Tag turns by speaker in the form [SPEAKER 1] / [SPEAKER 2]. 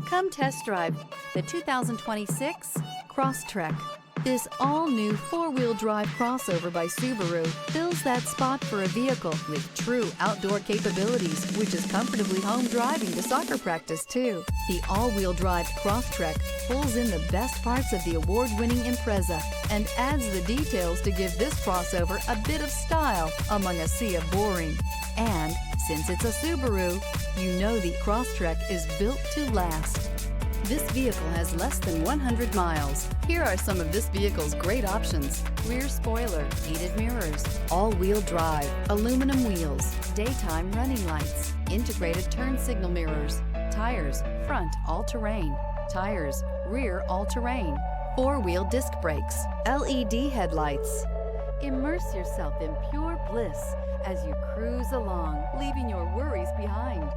[SPEAKER 1] Come test drive the 2026 Crosstrek. This all-new four-wheel drive crossover by Subaru fills that spot for a vehicle with true outdoor capabilities, which is comfortably home driving to soccer practice too. The all-wheel drive Crosstrek pulls in the best parts of the award-winning Impreza and adds the details to give this crossover a bit of style among a sea of boring. And since it's a Subaru, you know the Crosstrek is built to last. This vehicle has less than 100 miles. Here are some of this vehicle's great options: rear spoiler, heated mirrors, all-wheel drive, aluminum wheels, daytime running lights, integrated turn signal mirrors, tires, front all-terrain, tires, rear all-terrain, four-wheel disc brakes, LED headlights. Immerse yourself in pure bliss as you cruise along, leaving your worries behind.